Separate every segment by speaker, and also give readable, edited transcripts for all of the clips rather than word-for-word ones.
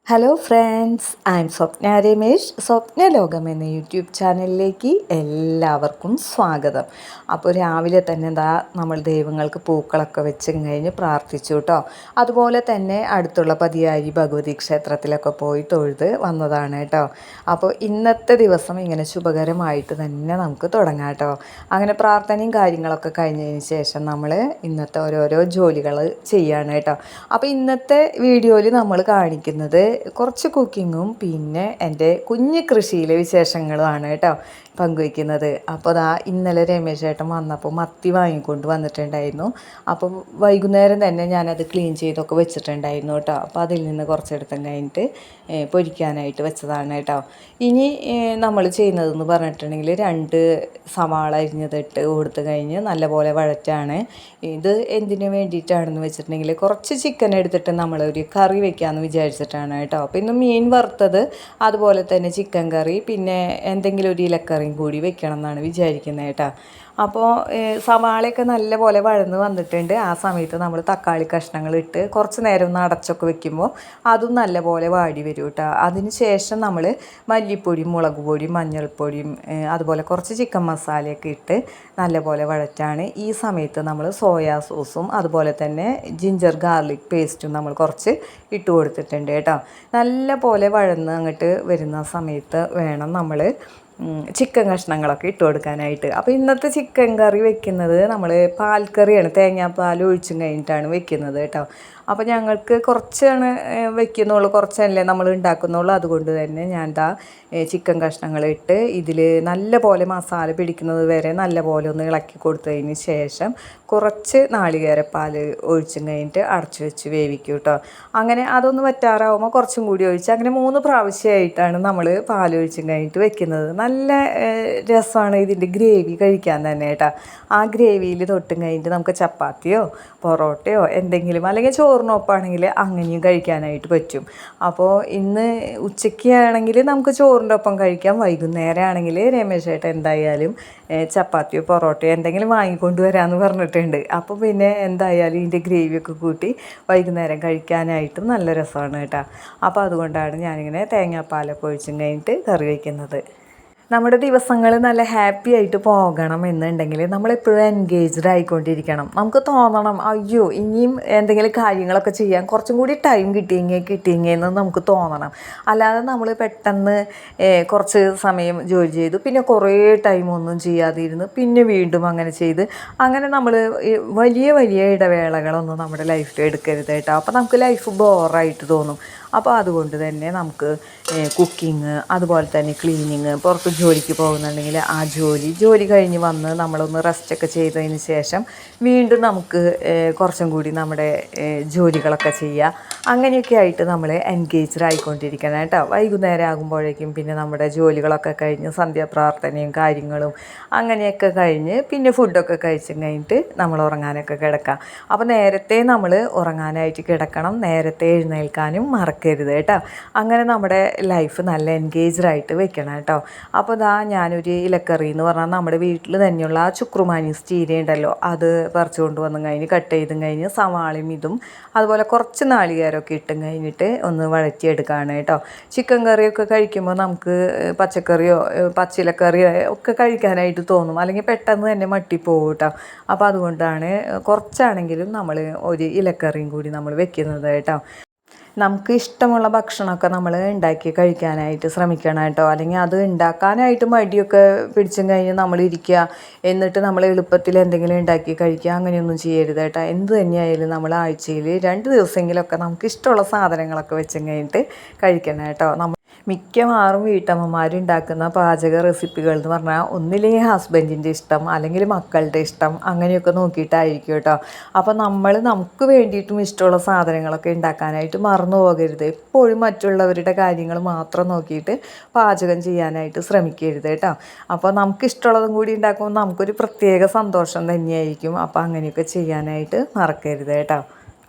Speaker 1: Hello friends, I M സ്വപ്ന രമേഷ്. സ്വപ്ന ലോകം എന്ന YouTube ചാനലിലേക്ക് എല്ലാവർക്കും സ്വാഗതം. അപ്പോൾ രാവിലെ തന്നെ നമ്മൾ ദൈവങ്ങൾക്ക് പൂക്കളൊക്കെ വെച്ച് കഴിഞ്ഞ് പ്രാർത്ഥിച്ചു കേട്ടോ. അതുപോലെ തന്നെ അടുത്തുള്ള പതിയാരി ഭഗവതി ക്ഷേത്രത്തിലൊക്കെ പോയി തൊഴുത് വന്നതാണ് കേട്ടോ. അപ്പോൾ ഇന്നത്തെ ദിവസം ഇങ്ങനെ ശുഭകരമായിട്ട് തന്നെ നമുക്ക് തുടങ്ങാം കേട്ടോ. അങ്ങനെ പ്രാർത്ഥനയും കാര്യങ്ങളൊക്കെ കഴിഞ്ഞതിന് ശേഷം നമ്മൾ ഇന്നത്തെ ഓരോരോ ജോലികൾ ചെയ്യാണ് കേട്ടോ. അപ്പോൾ ഇന്നത്തെ വീഡിയോയിൽ നമ്മൾ കാണിക്കുന്നത് കുറച്ച് കുക്കിങ്ങും പിന്നെ എൻ്റെ കുഞ്ഞ് കൃഷിയിലെ വിശേഷങ്ങളുമാണ് കേട്ടോ പങ്കുവയ്ക്കുന്നത്. അപ്പോൾ ഇന്നലെ രമേശ് ചേട്ടൻ വന്നപ്പോൾ മത്തി വാങ്ങിക്കൊണ്ട് വന്നിട്ടുണ്ടായിരുന്നു. അപ്പോൾ വൈകുന്നേരം തന്നെ ഞാനത് ക്ലീൻ ചെയ്തൊക്കെ വെച്ചിട്ടുണ്ടായിരുന്നു കേട്ടോ. അപ്പോൾ അതിൽ നിന്ന് കുറച്ചെടുത്തും കഴിഞ്ഞിട്ട് പൊരിക്കാനായിട്ട് വെച്ചതാണ് കേട്ടോ. ഇനി നമ്മൾ ചെയ്യുന്നതെന്ന് പറഞ്ഞിട്ടുണ്ടെങ്കിൽ 2 സവാള അരിഞ്ഞതിട്ട് കൊടുത്തു കഴിഞ്ഞ് നല്ലപോലെ വഴറ്റാണ്. ഇത് എന്തിനു വേണ്ടിയിട്ടാണെന്ന് വെച്ചിട്ടുണ്ടെങ്കിൽ കുറച്ച് ചിക്കൻ എടുത്തിട്ട് നമ്മളൊരു കറി വെക്കാമെന്ന് വിചാരിച്ചിട്ടാണ് കേട്ടോ. അപ്പോൾ ഇന്ന് മീൻ വറുത്തത്, അതുപോലെ തന്നെ ചിക്കൻ കറി, പിന്നെ എന്തെങ്കിലും ഒരു ഇലക്കറിയും കൂടി വെക്കണം എന്നാണ് വിചാരിക്കുന്നത് കേട്ടോ. അപ്പോൾ സവാളയൊക്കെ നല്ലപോലെ വഴന്ന് വന്നിട്ടുണ്ട്. ആ സമയത്ത് നമ്മൾ തക്കാളി കഷ്ണങ്ങൾ ഇട്ട് കുറച്ച് നേരം ഒന്ന് അടച്ചൊക്കെ വെക്കുമ്പോൾ അതും നല്ലപോലെ വാടി വരും കേട്ടോ. അതിന് ശേഷം നമ്മൾ മല്ലിപ്പൊടിയും മുളക് പൊടിയും മഞ്ഞൾപ്പൊടിയും അതുപോലെ കുറച്ച് ചിക്കൻ മസാലയൊക്കെ ഇട്ട് നല്ലപോലെ വഴറ്റാണ്. ഈ സമയത്ത് നമ്മൾ സോയാ സോസും അതുപോലെ തന്നെ ജിഞ്ചർ ഗാർലിക് പേസ്റ്റും നമ്മൾ കുറച്ച് ഇട്ട് കൊടുത്തിട്ടുണ്ട് കേട്ടോ. നല്ല പോലെ വഴന്ന് അങ്ങോട്ട് വരുന്ന സമയത്ത് വേണം നമ്മൾ ചിക്കൻ കഷ്ണങ്ങളൊക്കെ ഇട്ട് കൊടുക്കാനായിട്ട്. അപ്പോൾ ഇന്നത്തെ ചിക്കൻ കറി വെക്കുന്നത് നമ്മൾ പാൽക്കറിയാണ്, തേങ്ങാപ്പാൽ ഒഴിച്ചും കഴിഞ്ഞിട്ടാണ് വെക്കുന്നത് കേട്ടോ. അപ്പോൾ ഞങ്ങൾക്ക് കുറച്ചാണ് വെക്കുന്നുള്ളൂ, കുറച്ചല്ലേ നമ്മൾ ഉണ്ടാക്കുന്നുള്ളൂ. അതുകൊണ്ട് തന്നെ ഞാൻ ചിക്കൻ കഷ്ണങ്ങളിട്ട് ഇതിൽ നല്ല പോലെ മസാല പിടിക്കുന്നത് വരെ നല്ല പോലെ ഒന്ന് ഇളക്കി കൊടുത്തതിന് ശേഷം കുറച്ച് നാളികേരപ്പാൽ ഒഴിച്ചും കഴിഞ്ഞിട്ട് അടച്ചു വെച്ച് വേവിക്കും കേട്ടോ. അങ്ങനെ അതൊന്ന് വറ്റാറാവുമ്പോൾ കുറച്ചും കൂടി ഒഴിച്ച് അങ്ങനെ 3 പ്രാവശ്യമായിട്ടാണ് നമ്മൾ പാലൊഴിച്ചും കഴിഞ്ഞിട്ട് വെക്കുന്നത്. നല്ല രസമാണ് ഇതിൻ്റെ ഗ്രേവി കഴിക്കാൻ തന്നെ കേട്ടോ. ആ ഗ്രേവിയിൽ തൊട്ടും കഴിഞ്ഞിട്ട് നമുക്ക് ചപ്പാത്തിയോ പൊറോട്ടയോ എന്തെങ്കിലും, അല്ലെങ്കിൽ ചോറിനൊപ്പാണെങ്കിൽ അങ്ങനെയും കഴിക്കാനായിട്ട് പറ്റും. അപ്പോൾ ഇന്ന് ഉച്ചയ്ക്ക് ആണെങ്കിൽ നമുക്ക് ചോറിൻ്റെ ഒപ്പം കഴിക്കാം. വൈകുന്നേരം ആണെങ്കിൽ രമേശ് ചേട്ടൻ എന്തായാലും ചപ്പാത്തിയോ പൊറോട്ടയോ എന്തെങ്കിലും വാങ്ങിക്കൊണ്ട് വരാമെന്ന് പറഞ്ഞിട്ടുണ്ട്. അപ്പോൾ പിന്നെ എന്തായാലും ഇതിൻ്റെ ഗ്രേവിയൊക്കെ കൂട്ടി വൈകുന്നേരം കഴിക്കാനായിട്ടും നല്ല രസമാണ് കേട്ടോ. അപ്പോൾ അതുകൊണ്ടാണ് ഞാനിങ്ങനെ തേങ്ങാപ്പാലൊക്കെ ഒഴിച്ചും കഴിഞ്ഞിട്ട് കറി വയ്ക്കുന്നത്. നമ്മുടെ ദിവസങ്ങൾ നല്ല ഹാപ്പി ആയിട്ട് പോകണം എന്നുണ്ടെങ്കിൽ നമ്മളെപ്പോഴും എൻഗേജ്ഡ് ആയിക്കൊണ്ടിരിക്കണം. നമുക്ക് തോന്നണം, അയ്യോ ഇനിയും എന്തെങ്കിലും കാര്യങ്ങളൊക്കെ ചെയ്യാൻ കുറച്ചും കൂടി ടൈം കിട്ടിയെന്ന് നമുക്ക് തോന്നണം. അല്ലാതെ നമ്മൾ പെട്ടെന്ന് കുറച്ച് സമയം ജോലി ചെയ്തു, പിന്നെ കുറേ ടൈം ഒന്നും ചെയ്യാതിരുന്ന് പിന്നെ വീണ്ടും അങ്ങനെ ചെയ്ത് അങ്ങനെ നമ്മൾ വലിയ ഇടവേളകളൊന്നും നമ്മുടെ ലൈഫിൽ എടുക്കരുത് കേട്ടോ. അപ്പോൾ നമുക്ക് ലൈഫ് ബോറായിട്ട് തോന്നും. അപ്പോൾ അതുകൊണ്ട് തന്നെ നമുക്ക് കുക്കിങ്, അതുപോലെ തന്നെ ക്ലീനിങ്, പുറത്ത് ജോലിക്ക് പോകുന്നുണ്ടെങ്കിൽ ആ ജോലി കഴിഞ്ഞ് വന്ന് നമ്മളൊന്ന് റെസ്റ്റൊക്കെ ചെയ്തതിന് ശേഷം വീണ്ടും നമുക്ക് കുറച്ചും കൂടി നമ്മുടെ ജോലികളൊക്കെ ചെയ്യുക. അങ്ങനെയൊക്കെ ആയിട്ട് നമ്മൾ എൻഗേജ്ഡ് ആയിക്കൊണ്ടിരിക്കണം കേട്ടോ. വൈകുന്നേരം ആകുമ്പോഴേക്കും പിന്നെ നമ്മുടെ ജോലികളൊക്കെ കഴിഞ്ഞ് സന്ധ്യാപ്രാർത്ഥനയും കാര്യങ്ങളും അങ്ങനെയൊക്കെ കഴിഞ്ഞ് പിന്നെ ഫുഡൊക്കെ കഴിച്ചും കഴിഞ്ഞിട്ട് നമ്മൾ ഉറങ്ങാനൊക്കെ കിടക്കാം. അപ്പോൾ നേരത്തെ നമ്മൾ ഉറങ്ങാനായിട്ട് കിടക്കണം, നേരത്തെ എഴുന്നേൽക്കാനും മറക്കരുത് കേട്ടോ. അങ്ങനെ നമ്മുടെ ലൈഫ് നല്ല എൻഗേജ്ഡ് ആയിട്ട് വെക്കണം കേട്ടോ. അപ്പോൾ ഞാനൊരു ഇലക്കറി എന്ന് പറഞ്ഞാൽ നമ്മുടെ വീട്ടിൽ തന്നെയുള്ള ആ ചുക്രുമാനീസ് ചീര ഉണ്ടല്ലോ, അത് പറിച്ചു കൊണ്ട് വന്നും കഴിഞ്ഞ് കട്ട് ചെയ്തും കഴിഞ്ഞ് സവാളയും ഇതും അതുപോലെ കുറച്ച് നാളികേരമൊക്കെ ഇട്ടും കഴിഞ്ഞിട്ട് ഒന്ന് വഴറ്റിയെടുക്കുകയാണ് കേട്ടോ. ചിക്കൻ കറിയൊക്കെ കഴിക്കുമ്പോൾ നമുക്ക് പച്ചക്കറിയോ പച്ചിലക്കറിയോ ഒക്കെ കഴിക്കാനായിട്ട് തോന്നും, അല്ലെങ്കിൽ പെട്ടെന്ന് തന്നെ മട്ടിപ്പോകും കേട്ടോ. അപ്പോൾ അതുകൊണ്ടാണ് കുറച്ചാണെങ്കിലും നമ്മൾ ഒരു ഇലക്കറിയും കൂടി നമ്മൾ വെക്കുന്നത് കേട്ടോ. നമുക്ക് ഇഷ്ടമുള്ള ഭക്ഷണമൊക്കെ നമ്മൾ ഉണ്ടാക്കി കഴിക്കാനായിട്ട് ശ്രമിക്കണം കേട്ടോ. അല്ലെങ്കിൽ അത് ഉണ്ടാക്കാനായിട്ട് മടിയൊക്കെ പിടിച്ചും കഴിഞ്ഞ് നമ്മളിരിക്കുക, എന്നിട്ട് നമ്മൾ എളുപ്പത്തിൽ എന്തെങ്കിലും ഉണ്ടാക്കി കഴിക്കുക, അങ്ങനെയൊന്നും ചെയ്യരുത് കേട്ടോ. എന്ത് തന്നെയായാലും നമ്മൾ ആഴ്ചയിൽ 2 ദിവസമെങ്കിലുമൊക്കെ നമുക്ക് ഇഷ്ടമുള്ള സാധനങ്ങളൊക്കെ വെച്ചും കഴിഞ്ഞിട്ട് കഴിക്കണം കേട്ടോ. മിക്കവാറും വീട്ടമ്മമാരുണ്ടാക്കുന്ന പാചക റെസിപ്പികൾ എന്ന് പറഞ്ഞാൽ ഒന്നില്ലെങ്കിൽ ഹസ്ബൻഡിൻ്റെ ഇഷ്ടം അല്ലെങ്കിൽ മക്കളുടെ ഇഷ്ടം അങ്ങനെയൊക്കെ നോക്കിയിട്ടായിരിക്കും കേട്ടോ. അപ്പോൾ നമുക്ക് വേണ്ടിയിട്ടും ഇഷ്ടമുള്ള സാധനങ്ങളൊക്കെ ഉണ്ടാക്കാനായിട്ട് മറന്നു പോകരുത്. എപ്പോഴും മറ്റുള്ളവരുടെ കാര്യങ്ങൾ മാത്രം നോക്കിയിട്ട് പാചകം ചെയ്യാനായിട്ട് ശ്രമിക്കരുത് കേട്ടോ. അപ്പോൾ നമുക്കിഷ്ടമുള്ളതും കൂടി ഉണ്ടാക്കുമ്പോൾ നമുക്കൊരു പ്രത്യേക സന്തോഷം തന്നെയായിരിക്കും. അപ്പോൾ അങ്ങനെയൊക്കെ ചെയ്യാനായിട്ട് മറക്കരുത് കേട്ടോ.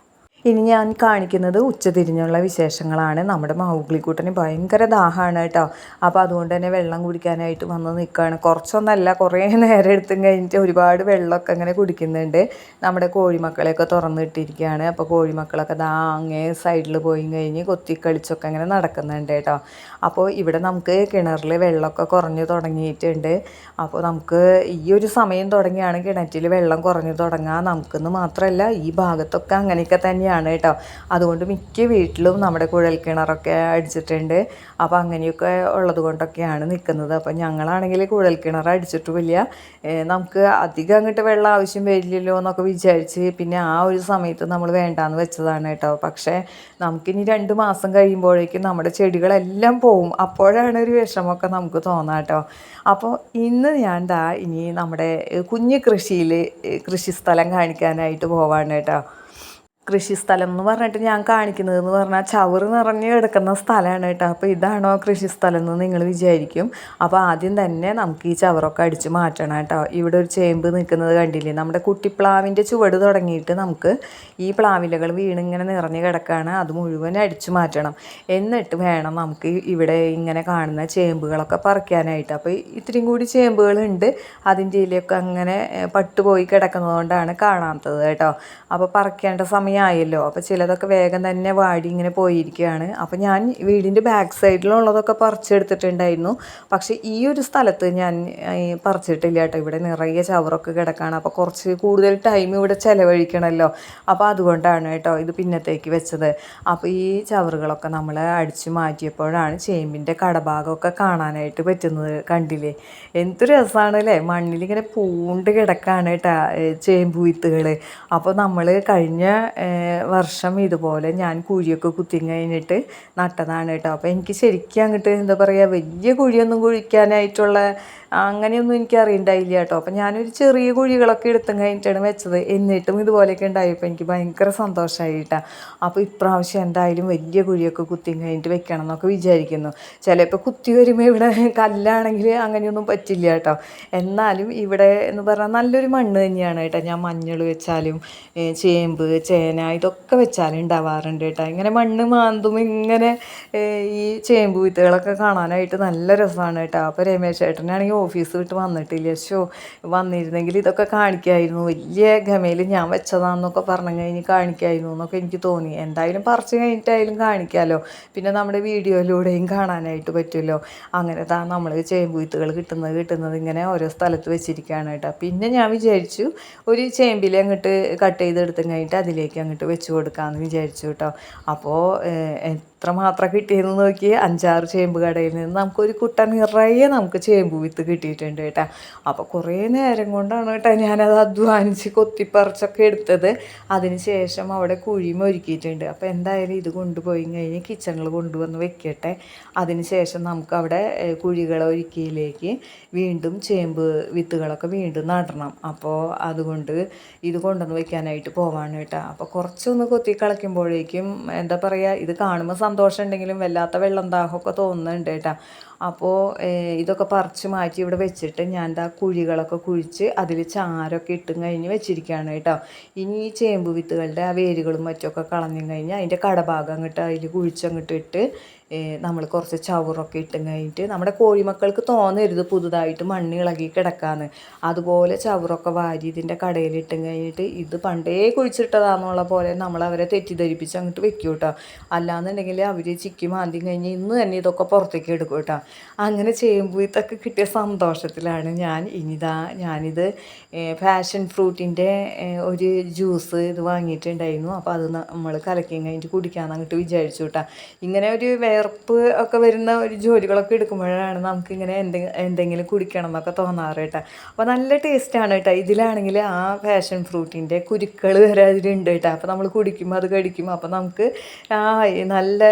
Speaker 1: ഇനി ഞാൻ കാണിക്കുന്നത് ഉച്ചതിരിഞ്ഞുള്ള വിശേഷങ്ങളാണ്. നമ്മുടെ മൗഗ്ലിക്കുട്ടന് ഭയങ്കര ദാഹമാണ് കേട്ടോ. അപ്പോൾ അതുകൊണ്ട് തന്നെ വെള്ളം കുടിക്കാനായിട്ട് വന്ന് നിൽക്കുകയാണ്. കുറച്ചൊന്നല്ല, കുറേ നേരം എടുത്തും കഴിഞ്ഞിട്ട് ഒരുപാട് വെള്ളമൊക്കെ അങ്ങനെ കുടിക്കുന്നുണ്ട്. നമ്മുടെ കോഴിമക്കളെയൊക്കെ തുറന്നിട്ടിരിക്കുകയാണ്. അപ്പോൾ കോഴിമക്കളൊക്കെ ദാ അങ്ങേ സൈഡിൽ പോയി കഴിഞ്ഞ് കൊത്തിക്കളിച്ചൊക്കെ അങ്ങനെ നടക്കുന്നുണ്ട് കേട്ടോ. അപ്പോൾ ഇവിടെ നമുക്ക് കിണറിൽ വെള്ളമൊക്കെ കുറഞ്ഞ് തുടങ്ങിയിട്ടുണ്ട്. അപ്പോൾ നമുക്ക് ഈ ഒരു സമയം തുടങ്ങിയാണ് കിണറ്റിൽ വെള്ളം കുറഞ്ഞ് തുടങ്ങുക. നമുക്കെന്ന് മാത്രമല്ല ഈ ഭാഗത്തൊക്കെ അങ്ങനെയൊക്കെ തന്നെയാണ് കേട്ടോ. അതുകൊണ്ട് മിക്ക വീട്ടിലും നമ്മുടെ കുഴൽ കിണറൊക്കെ അടിച്ചിട്ടുണ്ട്. അപ്പോൾ അങ്ങനെയൊക്കെ ഉള്ളത് കൊണ്ടൊക്കെയാണ് നിൽക്കുന്നത്. അപ്പോൾ ഞങ്ങളാണെങ്കിൽ കുഴൽ കിണർ അടിച്ചിട്ടുമില്ല. നമുക്ക് അധികം അങ്ങോട്ട് വെള്ളം ആവശ്യം വരില്ലല്ലോ എന്നൊക്കെ വിചാരിച്ച് പിന്നെ ആ ഒരു സമയത്ത് നമ്മൾ വേണ്ടാന്ന് വെച്ചതാണ് കേട്ടോ. പക്ഷേ നമുക്കിനി 2 മാസം കഴിയുമ്പോഴേക്കും നമ്മുടെ ചെടികളെല്ലാം പോവും. അപ്പോഴാണ് ഒരു വിഷമമൊക്കെ നമുക്ക് തോന്നാം കേട്ടോ. അപ്പോൾ ഇന്ന് ഞാൻ ഇനി നമ്മുടെ കുഞ്ഞ് കൃഷിസ്ഥലം കാണിക്കാനായിട്ട് പോവാണ് കേട്ടോ. കൃഷിസ്ഥലം എന്ന് പറഞ്ഞിട്ട് ഞാൻ കാണിക്കുന്നതെന്ന് പറഞ്ഞാൽ ചവറ് നിറഞ്ഞ് കിടക്കുന്ന സ്ഥലമാണ് കേട്ടോ. അപ്പോൾ ഇതാണോ കൃഷിസ്ഥലം എന്ന് നിങ്ങൾ വിചാരിക്കും. അപ്പോൾ ആദ്യം തന്നെ നമുക്ക് ഈ ചവറൊക്കെ അടിച്ച് മാറ്റണം കേട്ടോ. ഇവിടെ ഒരു ചേമ്പ് നിൽക്കുന്നത് കണ്ടില്ലേ? നമ്മുടെ കുട്ടിപ്ലാവിൻ്റെ ചുവട് തുടങ്ങിയിട്ട് നമുക്ക് ഈ പ്ലാവിലകൾ വീണിങ്ങനെ നിറഞ്ഞ് കിടക്കുകയാണ്. അത് മുഴുവൻ അടിച്ചു മാറ്റണം. എന്നിട്ട് വേണം നമുക്ക് ഇവിടെ ഇങ്ങനെ കാണുന്ന ചേമ്പുകളൊക്കെ പറിക്കാനായിട്ട്. അപ്പോൾ ഇത്തിരിയും കൂടി ചേമ്പുകളുണ്ട്. അതിൻ്റെ ഇലയൊക്കെ അങ്ങനെ പട്ടുപോയി കിടക്കുന്നതുകൊണ്ടാണ് കാണാത്തത് കേട്ടോ. അപ്പോൾ പറിക്കേണ്ട സമയമായല്ലോ. അപ്പോൾ ചിലതൊക്കെ വേഗം തന്നെ വാടി ഇങ്ങനെ പോയിരിക്കുകയാണ്. അപ്പോൾ ഞാൻ വീടിൻ്റെ ബാക്ക് സൈഡിലുള്ളതൊക്കെ പറിച്ചെടുത്തിട്ടുണ്ടായിരുന്നു. പക്ഷേ ഈ ഒരു സ്ഥലത്ത് ഞാൻ പറിച്ചിട്ടില്ല കേട്ടോ. ഇവിടെ നിറയെ ചവറൊക്കെ കിടക്കുകയാണ്. അപ്പോൾ കുറച്ച് കൂടുതൽ ടൈം ഇവിടെ ചിലവഴിക്കണമല്ലോ. അപ്പോൾ അതുകൊണ്ടാണ് കേട്ടോ ഇത് പിന്നത്തേക്ക് വെച്ചത്. അപ്പോൾ ഈ ചവറുകളൊക്കെ നമ്മൾ അടിച്ചു മാറ്റിയപ്പോഴാണ് ചേമ്പിൻ്റെ കടഭാഗമൊക്കെ കാണാനായിട്ട് പറ്റുന്നത്. കണ്ടില്ലേ? എന്ത് രസമാണ് അല്ലേ? മണ്ണിലിങ്ങനെ പൂണ്ട് കിടക്കുകയാണ് കേട്ടോ ചേമ്പ് വിത്തുകൾ. അപ്പോൾ നമ്മൾ കഴിഞ്ഞ വർഷം ഇതുപോലെ ഞാൻ കുഴിയൊക്കെ കുത്തി കഴിഞ്ഞിട്ട് നട്ടതാണ് കേട്ടോ. അപ്പോൾ എനിക്ക് ശരിക്കും അങ്ങോട്ട് എന്താ പറയുക, വലിയ കുഴിയൊന്നും കുഴിക്കാനായിട്ടുള്ള അങ്ങനെയൊന്നും എനിക്ക് അറിയണ്ടായില്ല കേട്ടോ. അപ്പോൾ ഞാനൊരു ചെറിയ കുഴികളൊക്കെ എടുത്തും കഴിഞ്ഞിട്ടാണ് വെച്ചത്. എന്നിട്ടും ഇതുപോലെയൊക്കെ ഉണ്ടായപ്പോൾ എനിക്ക് ഭയങ്കര സന്തോഷമായി കേട്ടോ. അപ്പോൾ ഇപ്രാവശ്യം എന്തായാലും വലിയ കുഴിയൊക്കെ കുത്തിയും കഴിഞ്ഞിട്ട് വെക്കണം എന്നൊക്കെ വിചാരിക്കുന്നു. ചിലപ്പോൾ കുത്തി വരുമ്പോൾ ഇവിടെ കല്ലാണെങ്കിൽ അങ്ങനെയൊന്നും പറ്റില്ല കേട്ടോ. എന്നാലും ഇവിടെ എന്ന് പറഞ്ഞാൽ നല്ലൊരു മണ്ണ് തന്നെയാണ് കേട്ടോ. ഞാൻ മഞ്ഞൾ വെച്ചാലും ചേമ്പ്, ചേന ഇതൊക്കെ വെച്ചാലും ഉണ്ടാവാറുണ്ട് കേട്ടോ. ഇങ്ങനെ മണ്ണ് മാന്തും ഇങ്ങനെ ഈ ചേമ്പ് വിത്തുകളൊക്കെ കാണാനായിട്ട് നല്ല രസമാണ് കേട്ടോ. അപ്പോൾ രമേശ് ചേട്ടനാണെങ്കിൽ ഓഫീസ് വിട്ട് വന്നിട്ടില്ല. വന്നിരുന്നെങ്കിൽ ഇതൊക്കെ കാണിക്കായിരുന്നു. വലിയ ഗമയിൽ ഞാൻ വെച്ചതാണെന്നൊക്കെ പറഞ്ഞു കഴിഞ്ഞ് കാണിക്കായിരുന്നു എന്നൊക്കെ എനിക്ക് തോന്നി. എന്തായാലും പറിച്ച് കഴിഞ്ഞിട്ടായാലും കാണിക്കാമല്ലോ. പിന്നെ നമ്മുടെ വീഡിയോയിലൂടെയും കാണാനായിട്ട് പറ്റുമല്ലോ. അങ്ങനെ നമ്മൾ ചേമ്പ് വിത്തുകൾ കിട്ടുന്നത് ഇങ്ങനെ ഓരോ സ്ഥലത്ത് വെച്ചിരിക്കുകയാണ് കേട്ടോ. പിന്നെ ഞാൻ വിചാരിച്ചു ഒരു ചേമ്പിൽ അങ്ങോട്ട് കട്ട് ചെയ്തെടുത്തും കഴിഞ്ഞിട്ട് അതിലേക്ക് അങ്ങോട്ട് വെച്ച് കൊടുക്കാമെന്ന് വിചാരിച്ചു കേട്ടോ. അപ്പോൾ എത്രമാത്രം കിട്ടിയെന്ന് നോക്കി 5-6 ചേമ്പ് കടയിൽ നിന്ന് നമുക്കൊരു കുട്ട നിറയെ നമുക്ക് ചേമ്പ് വിത്ത് കിട്ടിയിട്ടുണ്ട് കേട്ടോ. അപ്പോൾ കുറേ നേരം കൊണ്ടാണ് കേട്ടോ ഞാനത് അധ്വാനിച്ച് കൊത്തിപ്പറിച്ചൊക്കെ എടുത്തത്. അതിന് ശേഷം അവിടെ കുഴിയും ഒരുക്കിയിട്ടുണ്ട്. അപ്പോൾ എന്തായാലും ഇത് കൊണ്ടുപോയി കഴിഞ്ഞ് കിച്ചണിൽ കൊണ്ടുവന്ന് വെക്കട്ടെ. അതിന് ശേഷം നമുക്കവിടെ കുഴികൾ ഒരുക്കിയിലേക്ക് വീണ്ടും ചേമ്പ് വിത്തുകളൊക്കെ വീണ്ടും നടണം. അപ്പോൾ അതുകൊണ്ട് ഇത് കൊണ്ടുവന്ന് വെക്കാനായിട്ട് പോവാണ് കേട്ടോ. അപ്പോൾ കുറച്ചൊന്ന് കൊത്തി കളിക്കുമ്പോഴേക്കും എന്താ പറയുക, ഇത് കാണുമ്പോൾ സന്തോഷം ഉണ്ടെങ്കിലും വല്ലാത്ത വെള്ളം ദാഹമൊക്കെ തോന്നുന്നുണ്ട് കേട്ടോ. അപ്പോൾ ഇതൊക്കെ പറിച്ച് മാറ്റി ഇവിടെ വെച്ചിട്ട് ഞാൻ കുഴികളൊക്കെ കുഴിച്ച് അതിൽ ചാരമൊക്കെ ഇട്ടും കഴിഞ്ഞ് വെച്ചിരിക്കുകയാണ് കേട്ടോ. ഇനി ഈ ചേമ്പ് വിത്തുകളുടെ ആ വേരുകളും മറ്റൊക്കെ കളഞ്ഞും കഴിഞ്ഞ് അതിൻ്റെ കടഭാഗം അങ്ങോട്ട് അതിൽ കുഴിച്ചങ്ങോട്ട് ഇട്ട് നമ്മൾ കുറച്ച് ചവറൊക്കെ ഇട്ടും കഴിഞ്ഞിട്ട് നമ്മുടെ കോഴിമക്കൾക്ക് തോന്നരുത് പുതുതായിട്ട് മണ്ണ് ഇളകി കിടക്കാന്ന്. അതുപോലെ ചവറൊക്കെ വാരി ഇതിൻ്റെ കടയിലിട്ടും കഴിഞ്ഞിട്ട് ഇത് പണ്ടേ കുഴിച്ചിട്ടതാണെന്നുള്ള പോലെ നമ്മളവരെ തെറ്റിദ്ധരിപ്പിച്ച് അങ്ങോട്ട് വെക്കും കേട്ടോ. അല്ലാന്നുണ്ടെങ്കിൽ അവർ ചിക്കി മാന്തി കഴിഞ്ഞ് ഇന്ന് തന്നെ ഇതൊക്കെ പുറത്തേക്ക് എടുക്കും കേട്ടോ. അങ്ങനെ ചെയ്യുമ്പോൾ ഇതൊക്കെ കിട്ടിയ സന്തോഷത്തിലാണ് ഞാനിത് പാഷൻ ഫ്രൂട്ടിൻ്റെ ഒരു ജ്യൂസ് ഇത് വാങ്ങിയിട്ടുണ്ടായിരുന്നു. അപ്പോൾ അത് നമ്മൾ കലക്കിയും കഴിഞ്ഞിട്ട് കുടിക്കാമെന്ന് അങ്ങോട്ട് വിചാരിച്ചു കേട്ടോ. ഇങ്ങനെ ഒരു വിയർപ്പ് ഒക്കെ വരുന്ന ഒരു ജോലികളൊക്കെ എടുക്കുമ്പോഴാണ് നമുക്കിങ്ങനെ എന്തെങ്കിലും കുടിക്കണം എന്നൊക്കെ തോന്നാറ് കേട്ടോ. അപ്പോൾ നല്ല ടേസ്റ്റാണ് കേട്ടോ. ഇതിലാണെങ്കിൽ ആ പാഷൻ ഫ്രൂട്ടിൻ്റെ കുരുക്കൾ വരെ അതിലുണ്ട് കേട്ടോ. അപ്പോൾ നമ്മൾ കുടിക്കുമ്പോൾ അത് കടിക്കും. അപ്പോൾ നമുക്ക് നല്ല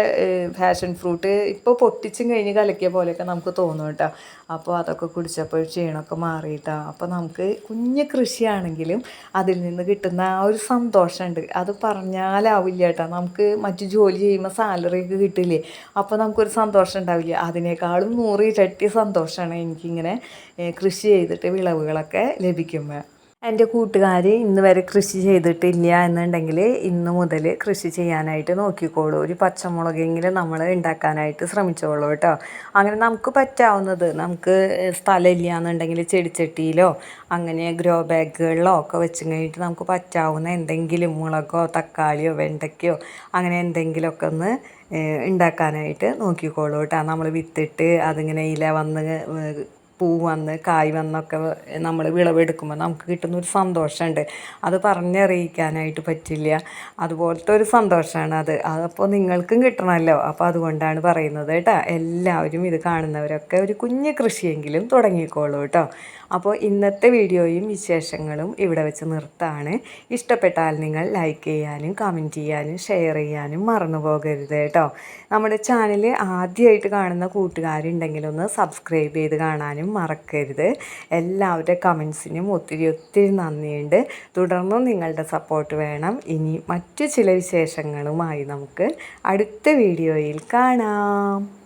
Speaker 1: പാഷൻ ഫ്രൂട്ട് ഇപ്പോൾ പൊട്ടിച്ചും കഴിഞ്ഞ് കലക്കിയ പോലെയൊക്കെ നമുക്ക് തോന്നും കേട്ടോ. അപ്പോൾ അതൊക്കെ കുടിച്ചപ്പോൾ ക്ഷീണമൊക്കെ മാറിയിട്ടാണ്. അപ്പോൾ നമുക്ക് കുഞ്ഞ് കൃഷിയാണെങ്കിലും അതിൽ നിന്ന് കിട്ടുന്ന ആ ഒരു സന്തോഷമുണ്ട്, അത് പറഞ്ഞാലാവില്ല കേട്ടോ. നമുക്ക് മറ്റു ജോലി ചെയ്യുമ്പോൾ സാലറിയൊക്കെ കിട്ടില്ലേ, അപ്പോൾ നമുക്കൊരു സന്തോഷം ഉണ്ടാവില്ല. അതിനേക്കാളും 100 ഇരട്ടി സന്തോഷമാണ് എനിക്കിങ്ങനെ കൃഷി ചെയ്തിട്ട് വിളവുകളൊക്കെ ലഭിക്കുമ്പോൾ. എൻ്റെ കൂട്ടുകാർ ഇന്ന് വരെ കൃഷി ചെയ്തിട്ടില്ല എന്നുണ്ടെങ്കിൽ ഇന്ന് മുതൽ കൃഷി ചെയ്യാനായിട്ട് നോക്കിക്കോളൂ. ഒരു പച്ചമുളകെങ്കിലും നമ്മൾ ഉണ്ടാക്കാനായിട്ട് ശ്രമിച്ചോളൂ കേട്ടോ. അങ്ങനെ നമുക്ക് പറ്റാവുന്നത്, നമുക്ക് സ്ഥലമില്ല എന്നുണ്ടെങ്കിൽ ചെടിച്ചട്ടിയിലോ അങ്ങനെ ഗ്രോ ബാഗുകളിലോ ഒക്കെ വെച്ച് കഴിഞ്ഞിട്ട് നമുക്ക് പറ്റാവുന്ന എന്തെങ്കിലും മുളകോ തക്കാളിയോ വെണ്ടയ്ക്കോ അങ്ങനെ എന്തെങ്കിലുമൊക്കെ ഒന്ന് ഉണ്ടാക്കാനായിട്ട് നോക്കിക്കോളൂ കേട്ടോ. നമ്മൾ വിത്തിട്ട് അതിങ്ങനെ ഇല വന്ന് പൂ വന്ന് കായ് വന്നൊക്കെ നമ്മൾ വിളവെടുക്കുമ്പോൾ നമുക്ക് കിട്ടുന്നൊരു സന്തോഷമുണ്ട്. അത് പറഞ്ഞറിയിക്കാനായിട്ട് പറ്റില്ല. അതുപോലത്തെ ഒരു സന്തോഷമാണ് അത്. അതപ്പോൾ നിങ്ങൾക്കും കിട്ടണമല്ലോ. അപ്പോൾ അതുകൊണ്ടാണ് പറയുന്നത് കേട്ടോ. എല്ലാവരും ഇത് കാണുന്നവരൊക്കെ ഒരു കുഞ്ഞ് കൃഷിയെങ്കിലും തുടങ്ങിക്കോളൂ കേട്ടോ. അപ്പോൾ ഇന്നത്തെ വീഡിയോയും വിശേഷങ്ങളും ഇവിടെ വെച്ച് നിർത്താണ്. ഇഷ്ടപ്പെട്ടാൽ നിങ്ങൾ ലൈക്ക് ചെയ്യാനും കമൻറ്റ് ചെയ്യാനും ഷെയർ ചെയ്യാനും മറന്നു പോകരുത് കേട്ടോ. നമ്മുടെ ചാനൽ ആദ്യമായിട്ട് കാണുന്ന കൂട്ടുകാരുണ്ടെങ്കിലൊന്ന് സബ്സ്ക്രൈബ് ചെയ്ത് കാണാനും മറക്കരുത്. എല്ലാവരുടെ കമൻസിനും ഒത്തിരി ഒത്തിരി നന്ദിയുണ്ട്. തുടർന്നും നിങ്ങളുടെ സപ്പോർട്ട് വേണം. ഇനി മറ്റു ചില വിശേഷങ്ങളുമായി നമുക്ക് അടുത്ത വീഡിയോയിൽ കാണാം.